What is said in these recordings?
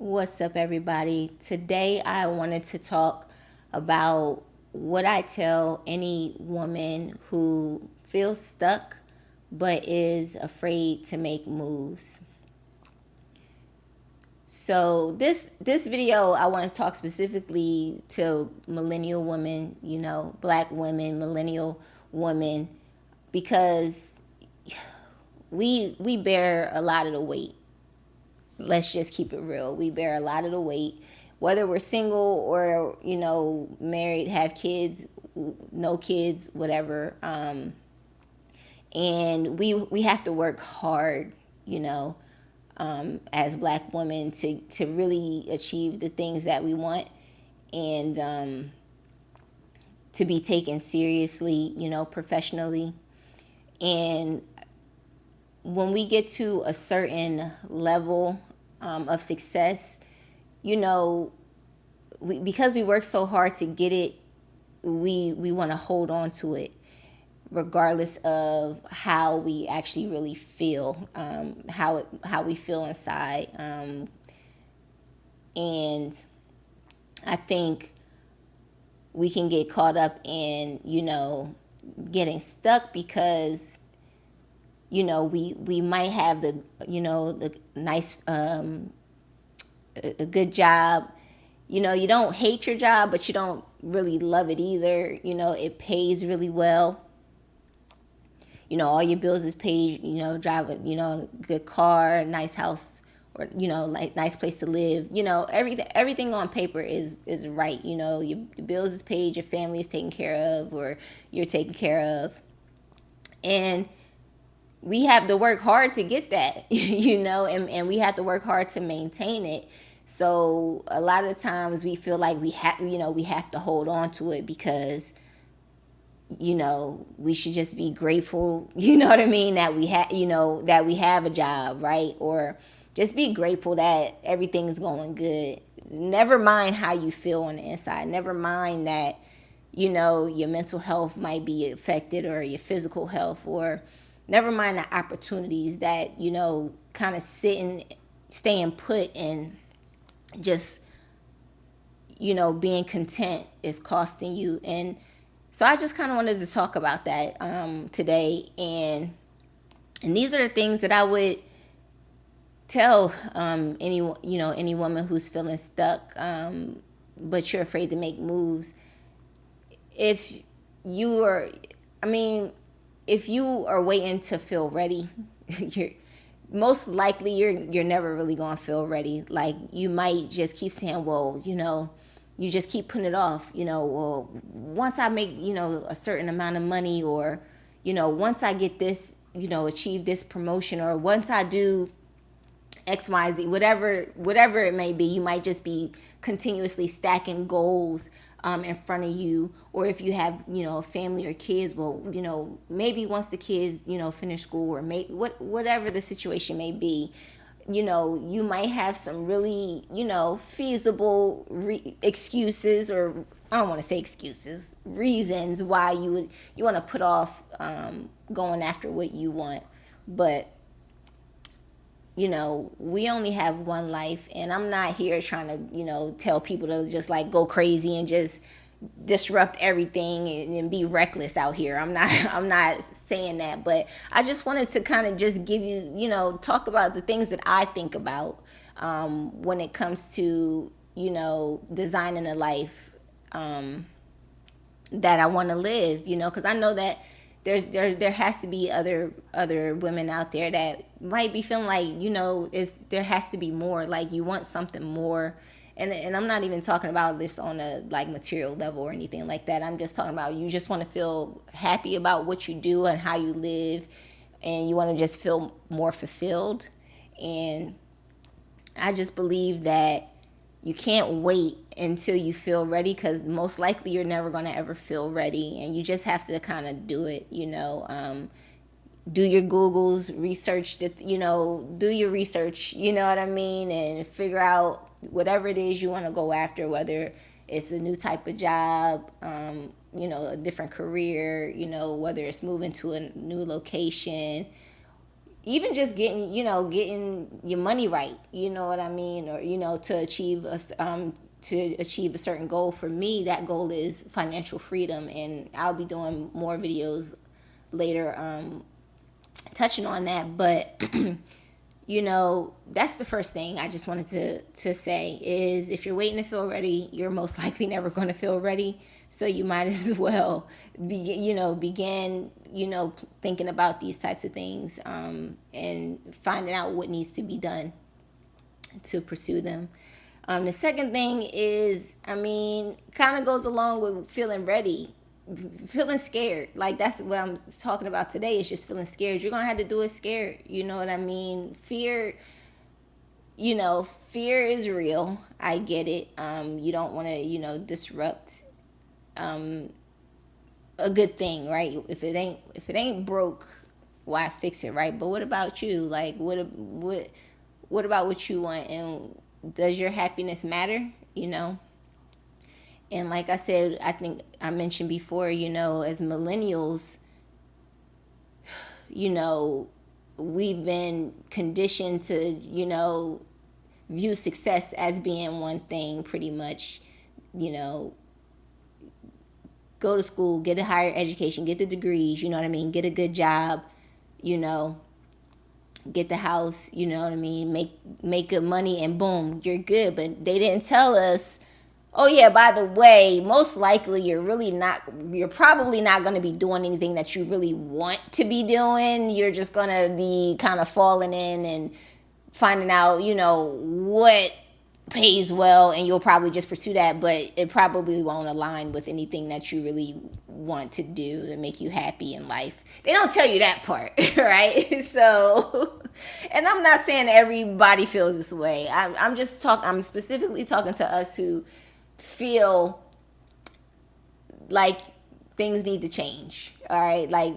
What's up, everybody? Today, I wanted to talk about what I tell any woman who feels stuck but is afraid to make moves. So this video, I want to talk specifically to millennial women, black women, millennial women, because we bear a lot of the weight. Let's just keep it real. We bear a lot of the weight, whether we're single or married, have kids, no kids, whatever. And we have to work hard, as black women to really achieve the things that we want, and to be taken seriously, professionally. And when we get to a certain level of success, because we work so hard to get it, we want to hold on to it, regardless of how we actually really feel, how we feel inside. And I think we can get caught up in getting stuck because we might have the nice a good job. You don't hate your job, but you don't really love it either. It pays really well. All your bills is paid. Drive a good car, nice house, or like nice place to live. Everything on paper is right. Your bills is paid, your family is taken care of, or you're taken care of, and we have to work hard to get that, and we have to work hard to maintain it. So a lot of times we feel like we have to hold on to it because, we should just be grateful, what I mean, that that we have a job, right? Or just be grateful that everything's going good. Never mind how you feel on the inside. Never mind that, your mental health might be affected, or your physical health, or never mind the opportunities that, kind of staying put, and just, being content is costing you. And so I just kind of wanted to talk about that today. And these are the things that I would tell any woman who's feeling stuck, but you're afraid to make moves. If you are, I mean, if you are waiting to feel ready, you're most likely you're never really gonna feel ready. Like, you might just keep saying, well, you just keep putting it off. Well, once I make a certain amount of money, or once I get this, achieve this promotion, or once I do XYZ, whatever it may be. You might just be continuously stacking goals in front of you. Or if you have a family or kids, well, maybe once the kids finish school, or maybe whatever the situation may be, you might have some really feasible excuses, or I don't want to say excuses, reasons why you want to put off going after what you want. But we only have one life, and I'm not here trying to, tell people to just like go crazy and just disrupt everything and be reckless out here. I'm not saying that, but I just wanted to kind of just give you, talk about the things that I think about when it comes to, designing a life that I want to live, because I know that there has to be other women out there that might be feeling like, there has to be more, like you want something more. And I'm not even talking about this on a like material level or anything like that. I'm just talking about, you just want to feel happy about what you do and how you live, and you want to just feel more fulfilled. And I just believe that you can't wait until you feel ready, because most likely you're never going to ever feel ready, and you just have to kind of do it. Do your Googles, research that, do your research, you know what I mean, and figure out whatever it is you want to go after, whether it's a new type of job, a different career, whether it's moving to a new location, even just getting your money right, you know what I mean, or to achieve a certain goal. For me, that goal is financial freedom, and I'll be doing more videos later touching on that. But that's the first thing I just wanted to say is, if you're waiting to feel ready, you're most likely never going to feel ready. So you might as well begin thinking about these types of things, and finding out what needs to be done to pursue them. The second thing is, kind of goes along with feeling ready, feeling scared. Like, that's what I'm talking about today, is just feeling scared. You're gonna have to do it scared. You know what I mean? Fear is real. I get it. You don't want to disrupt a good thing, right? If it ain't broke, why fix it, right? But what about you? Like, what about what you want, and does your happiness matter? And like I said, I think I mentioned before, as millennials, you know, we've been conditioned to, view success as being one thing, pretty much. You know, go to school, get a higher education, get the degrees, you know what I mean? Get a good job, you know, get the house, you know what I mean? Make good money, and boom, you're good. But they didn't tell us, oh yeah, by the way, most likely you're probably not going to be doing anything that you really want to be doing. You're just going to be kind of falling in and finding out, what pays well, and you'll probably just pursue that, but it probably won't align with anything that you really want to do to make you happy in life. They don't tell you that part, right? So, and I'm not saying everybody feels this way. I'm specifically talking to us who feel like things need to change. All right, like,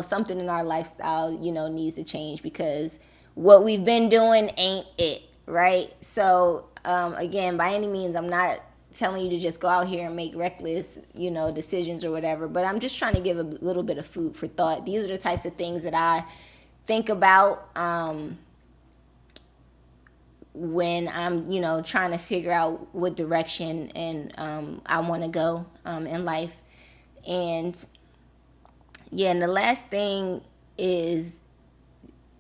something in our lifestyle needs to change, because what we've been doing ain't it, right? So again, by any means, I'm not telling you to just go out here and make reckless decisions or whatever, but I'm just trying to give a little bit of food for thought. These are the types of things that I think about when I'm trying to figure out what direction and I want to go in life. And yeah, and the last thing is,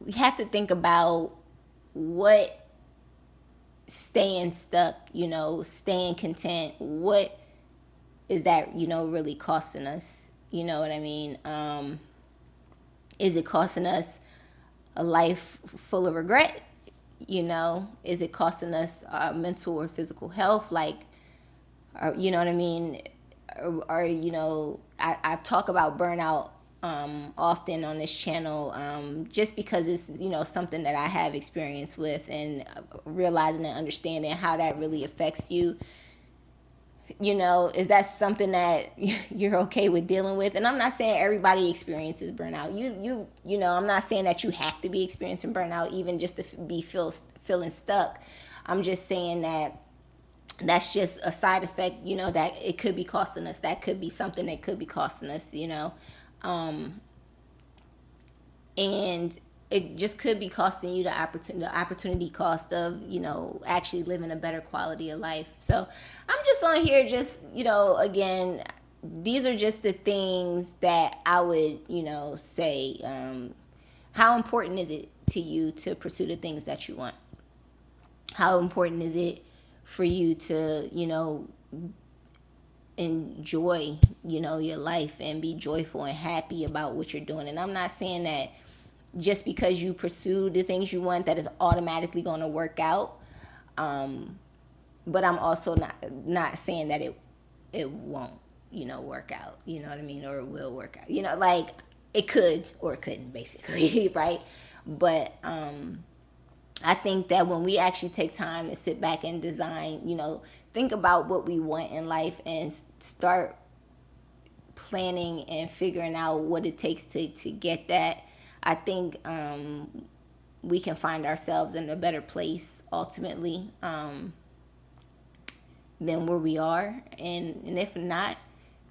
we have to think about what staying stuck, staying content, what is that really costing us? You know what I mean? Is it costing us a life full of regret? Is it costing us our mental or physical health? Like, you know what I mean? Or I talk about burnout often on this channel, just because it's something that I have experience with, and realizing and understanding how that really affects you. Is that something that you're okay with dealing with? And I'm not saying everybody experiences burnout. I'm not saying that you have to be experiencing burnout even just to be feeling stuck. I'm just saying that that's just a side effect, that it could be costing us. That could be something that could be costing us, and it just could be costing you the opportunity cost of actually living a better quality of life. So I'm just on here, just again, these are just the things that I would say. How important is it to you to pursue the things that you want? How important is it for you to enjoy your life and be joyful and happy about what you're doing? And I'm not saying that just because you pursue the things you want, that is automatically going to work out. But I'm also not saying that it won't, work out. You know what I mean? Or it will work out. Like, it could or it couldn't, basically, right? But I think that when we actually take time to sit back and design, think about what we want in life, and start planning and figuring out what it takes to get that, I think we can find ourselves in a better place ultimately than where we are. And if not,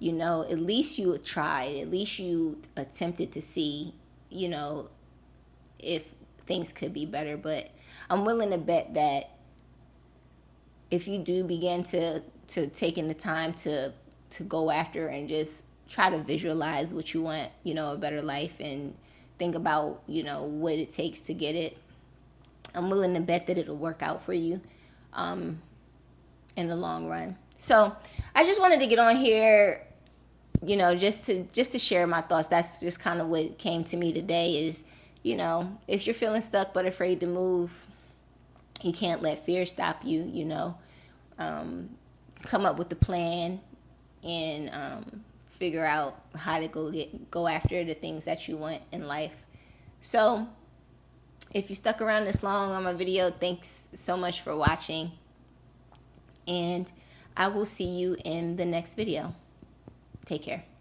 at least you tried, at least you attempted to see, if things could be better. But I'm willing to bet that if you do begin to taking the time to go after and just try to visualize what you want, a better life, and think about, what it takes to get it, I'm willing to bet that it'll work out for you in the long run. So I just wanted to get on here, just to share my thoughts. That's just kind of what came to me today is, if you're feeling stuck but afraid to move, you can't let fear stop you, come up with a plan and figure out how to go after the things that you want in life. So if you stuck around this long on my video, thanks so much for watching, and I will see you in the next video. Take care.